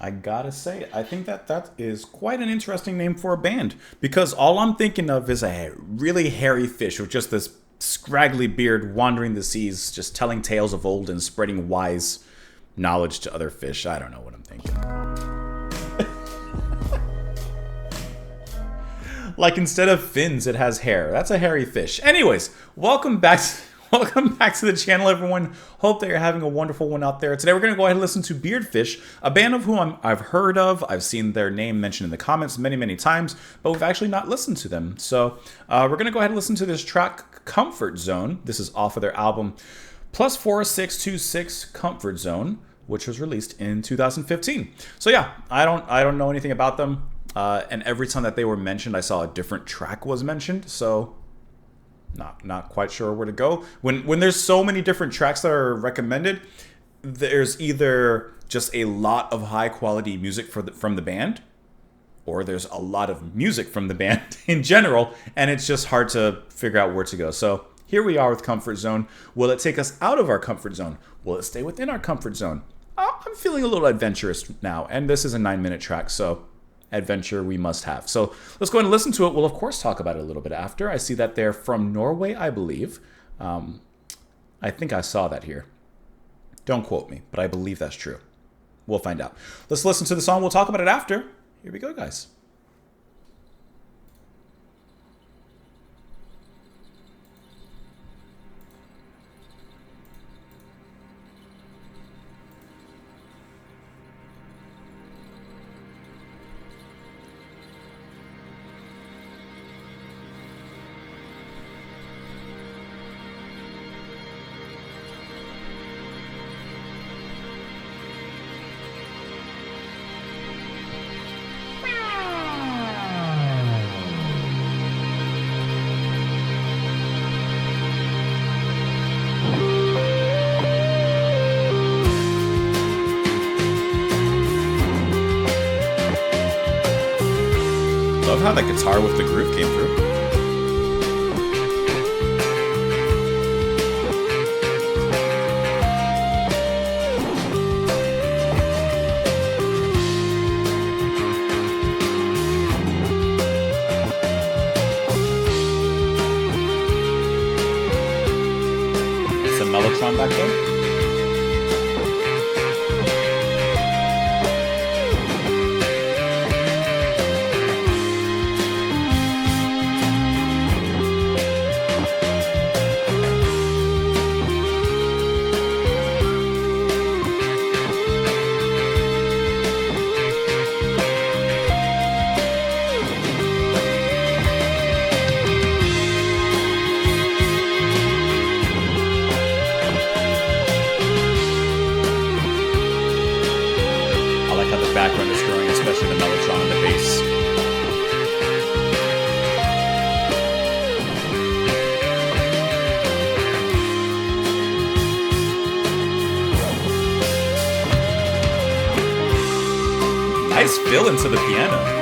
I gotta say, I think that that is quite an interesting name for a band because all I'm thinking of is a really hairy fish with just this scraggly beard wandering the seas, just telling tales of old and spreading wise knowledge to other fish. I don't know what I'm thinking. Like instead of fins, it has hair. That's a hairy fish. Anyways, welcome back. Welcome back to the channel, everyone. Hope that you're having a wonderful one out there. Today we're going to go ahead and listen to Beardfish, a band of whom I've heard of. I've seen their name mentioned in the comments many, many times, but we've actually not listened to them. So we're going to go ahead and listen to this track, Comfort Zone. This is off of their album Plus 4626 Comfort Zone, which was released in 2015. So yeah, I don't know anything about them. And every time that they were mentioned, I saw a different track was mentioned. So not quite sure where to go. When there's so many different tracks that are recommended, there's either just a lot of high quality music from the band, or there's a lot of music from the band in general, and it's just hard to figure out where to go. So here we are with Comfort Zone. Will it take us out of our comfort zone? Will it stay within our comfort zone? I'm feeling a little adventurous now, and this is a 9-minute track, so adventure we must have. So let's go ahead and listen to it. We'll of course talk about it a little bit after. I see that they're from Norway, I believe. I think I saw that here. Don't quote me, but I believe that's true. We'll find out. Let's listen to the song. We'll talk about it after. Here we go, guys. Love how the guitar with the groove came through. It's a mellotron back there. Background is growing, especially the mellotron and the bass. Nice fill into the piano.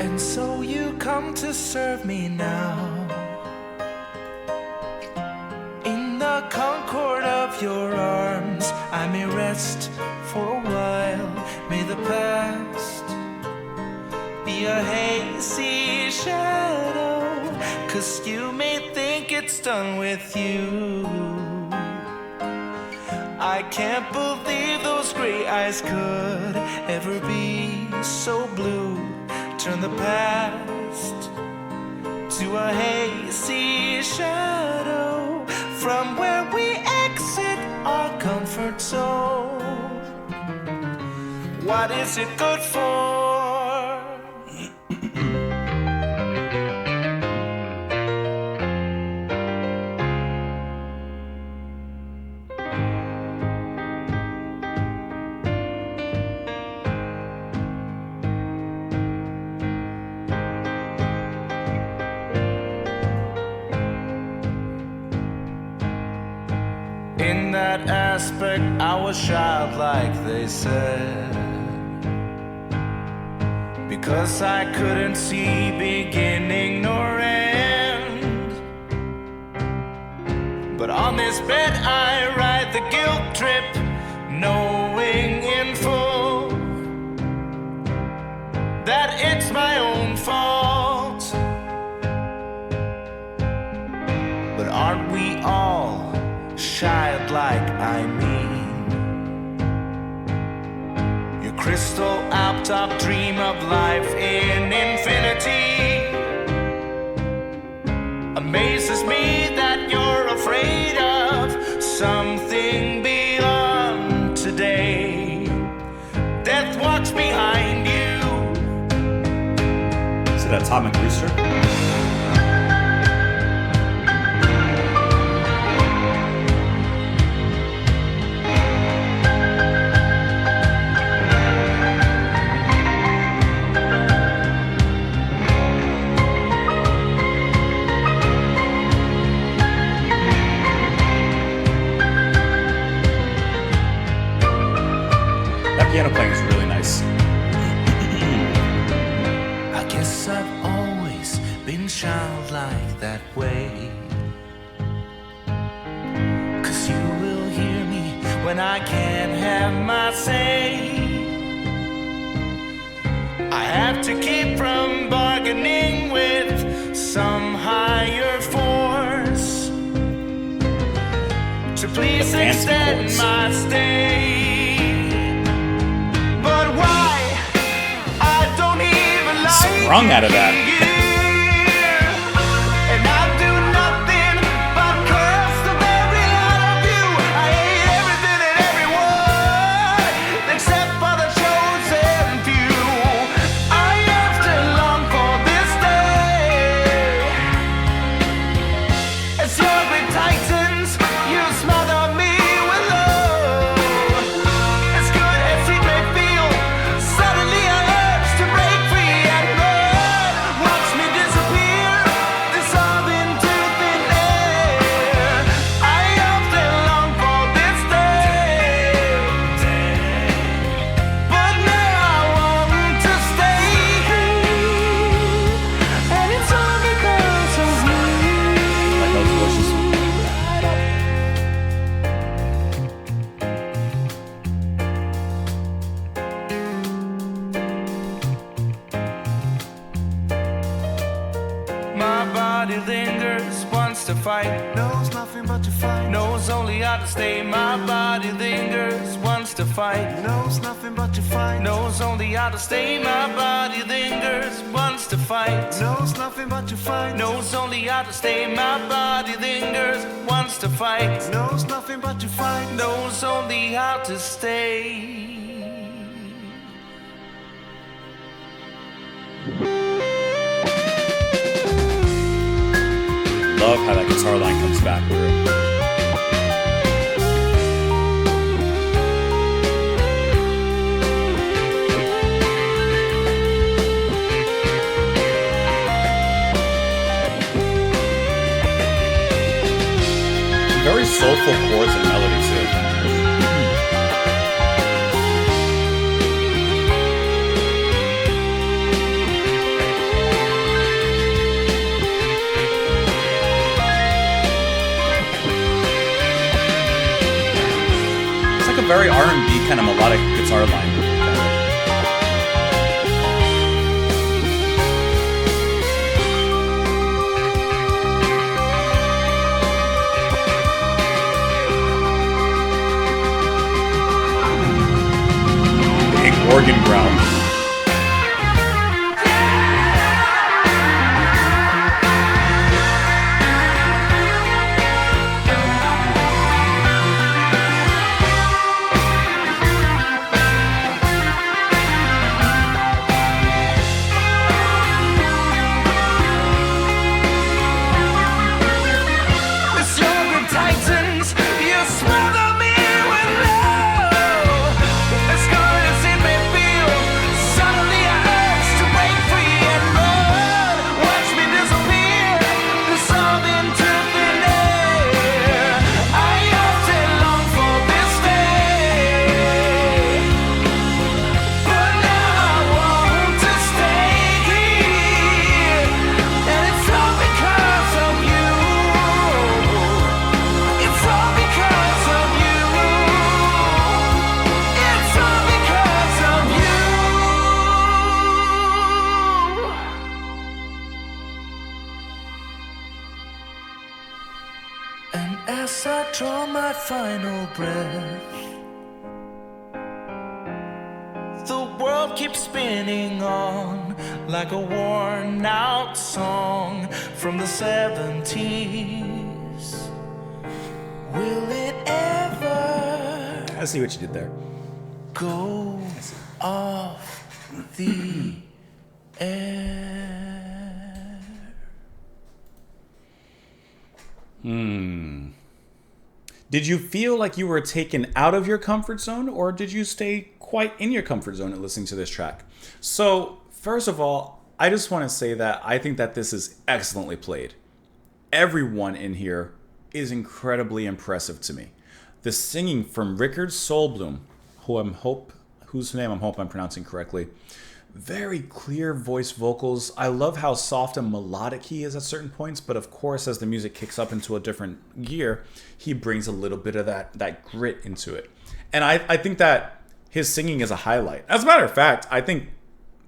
And so you come to serve me now. In the concord of your arms, I may rest for a while. May the past be a hazy shadow, 'cause you may think it's done with you. I can't believe those gray eyes could ever be so blue. Turn the past to a hazy shadow from where we exit our comfort zone. What is it good for? In that aspect, I was childlike, they said, because I couldn't see beginning nor end. But on this bed I ride the guilt trip, knowing in full that it's my own fault. But aren't we all childlike, I mean? Your crystal alp-top dream of life in infinity amazes me that you're afraid of something beyond today. Death walks behind you. Is it Atomic Rooster? Piano playing is really nice. I guess I've always been childlike that way, 'cause you will hear me when I can't have my say. I have to keep from bargaining with some higher force to please extend my stay. Sprung out of that. And I do nothing but curse the very light of you. I hate everything and everyone except for the chosen few. I often long for this day. As your grip tightens, you smother me with love. As good as it may feel, suddenly I urge to break free and run. Watch me disappear, dissolve into thin air. I often long for this day, but now I want to stay. And it's all because of you. Like those voices. My body lingers, wants to fight, knows nothing but to fight, knows only how to stay. My body lingers, wants to fight, knows nothing but to fight, knows only how to stay. My body lingers, wants to fight, knows nothing but to fight, knows only how to stay. My body lingers, wants to fight, knows nothing but to fight, knows only how to stay. Love how that guitar line comes back through. Very soulful chords and melodies too. Very R&B kind of melodic guitar line. Big organ growl. And as I draw my final breath, the world keeps spinning on like a worn out song from the 70s. Will it ever I see what you did there. go off the air? Did you feel like you were taken out of your comfort zone, or did you stay quite in your comfort zone at listening to this track? So, first of all, I just want to say that I think that this is excellently played. Everyone in here is incredibly impressive to me. The singing from Rickard Solblom, whose name I'm hoping I'm pronouncing correctly. Very clear voice vocals. I love how soft and melodic he is at certain points, but of course, as the music kicks up into a different gear, he brings a little bit of that grit into it. And I think that his singing is a highlight. As a matter of fact, I think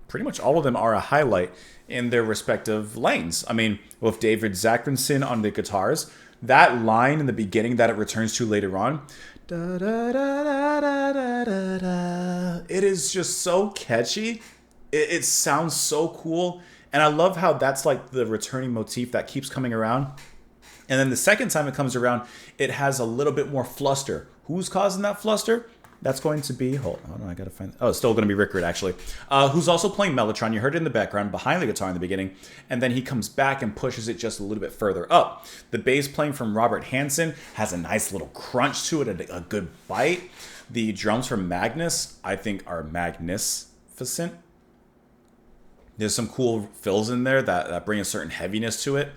pretty much all of them are a highlight in their respective lanes. I mean, with David Zakrinson on the guitars, that line in the beginning that it returns to later on, da, da, da, da, da, da, da, da, it is just so catchy. It sounds so cool. And I love how that's like the returning motif that keeps coming around. And then the second time it comes around, it has a little bit more fluster. Who's causing that fluster? That's going to be, hold on, I gotta find, oh, it's still going to be Rickard actually. Who's also playing Mellotron. You heard it in the background behind the guitar in the beginning. And then he comes back and pushes it just a little bit further up. The bass playing from Robert Hansen has a nice little crunch to it, a good bite. The drums from Magnus, I think, are magnificent. There's some cool fills in there that bring a certain heaviness to it.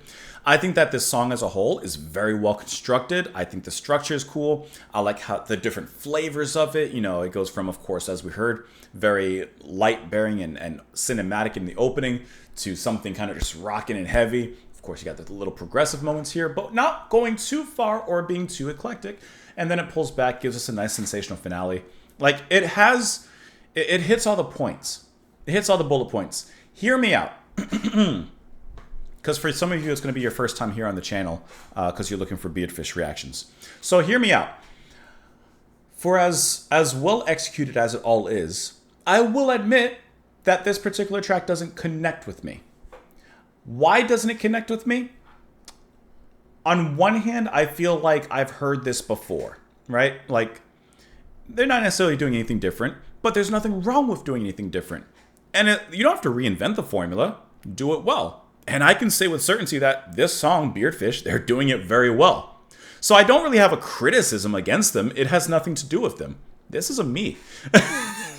I think that this song as a whole is very well constructed. I think the structure is cool. I like how the different flavors of it. You know, it goes from, of course, as we heard, very light-bearing and cinematic in the opening to something kind of just rocking and heavy. Of course, you got the little progressive moments here, but not going too far or being too eclectic. And then it pulls back, gives us a nice sensational finale. Like, it hits all the points. It hits all the bullet points. Hear me out. Because for some of you, it's going to be your first time here on the channel because you're looking for Beardfish reactions. So hear me out. For as well executed as it all is, I will admit that this particular track doesn't connect with me. Why doesn't it connect with me? On one hand, I feel like I've heard this before, right? Like, they're not necessarily doing anything different, but there's nothing wrong with doing anything different. And you don't have to reinvent the formula. Do it well. And I can say with certainty that this song, Beardfish, they're doing it very well. So I don't really have a criticism against them. It has nothing to do with them. This is a me.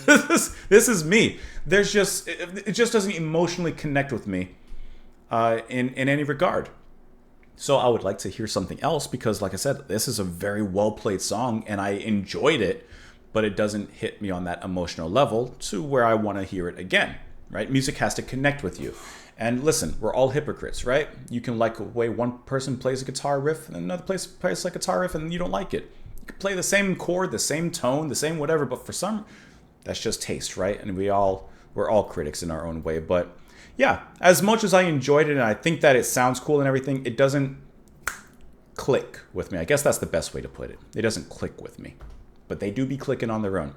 This is me. It just doesn't emotionally connect with me in any regard. So I would like to hear something else because, like I said, this is a very well-played song and I enjoyed it, but it doesn't hit me on that emotional level to where I want to hear it again, right? Music has to connect with you. And listen, we're all hypocrites, right? You can like the way one person plays a guitar riff and another plays a guitar riff and you don't like it. You can play the same chord, the same tone, the same whatever, but for some, that's just taste, right? And we're all critics in our own way. But yeah, as much as I enjoyed it and I think that it sounds cool and everything, it doesn't click with me. I guess that's the best way to put it. It doesn't click with me. But they do be clicking on their own.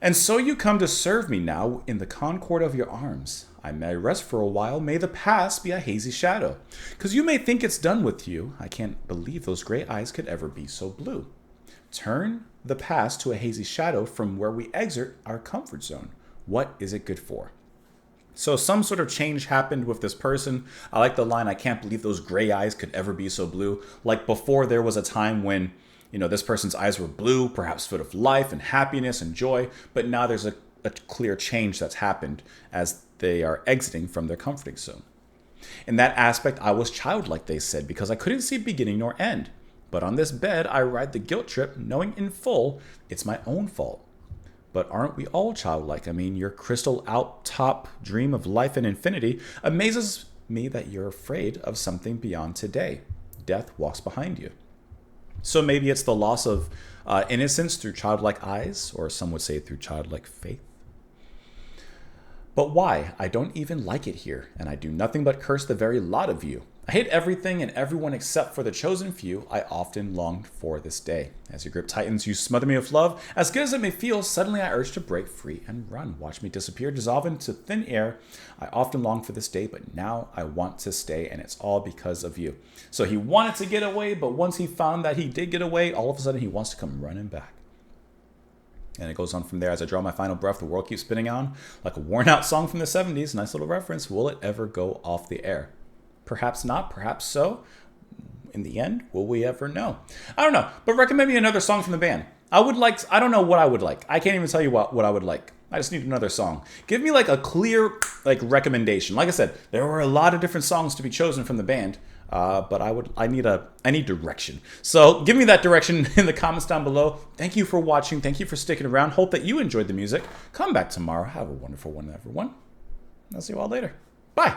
And so you come to serve me now in the concord of your arms. I may rest for a while, may the past be a hazy shadow. 'Cause you may think it's done with you. I can't believe those gray eyes could ever be so blue. Turn the past to a hazy shadow from where we exit our comfort zone. What is it good for? So some sort of change happened with this person. I like the line, I can't believe those gray eyes could ever be so blue. Like before there was a time when, you know, this person's eyes were blue, perhaps full of life and happiness and joy, but now there's a clear change that's happened as they are exiting from their comforting zone. In that aspect, I was childlike, they said, because I couldn't see beginning nor end. But on this bed, I ride the guilt trip, knowing in full it's my own fault. But aren't we all childlike? I mean, your crystal out top dream of life and infinity amazes me that you're afraid of something beyond today. Death walks behind you. So maybe it's the loss of innocence through childlike eyes, or some would say through childlike faith. But why? I don't even like it here, and I do nothing but curse the very lot of you. I hate everything and everyone except for the chosen few. I often longed for this day. As your grip tightens, you smother me with love. As good as it may feel, suddenly I urge to break free and run. Watch me disappear, dissolve into thin air. I often longed for this day, but now I want to stay, and it's all because of you. So he wanted to get away, but once he found that he did get away, all of a sudden he wants to come running back. And it goes on from there. As I draw my final breath, the world keeps spinning on like a worn-out song from the 70s. Nice little reference. Will it ever go off the air? Perhaps not, perhaps so. In the end, will we ever know? I don't know, but recommend me another song from the band. I don't know what I would like. I can't even tell you what I would like. I just need another song. Give me like a clear recommendation. Like I said, there were a lot of different songs to be chosen from the band, but I need direction. So give me that direction in the comments down below. Thank you for watching. Thank you for sticking around. Hope that you enjoyed the music. Come back tomorrow. Have a wonderful one, everyone. I'll see you all later. Bye.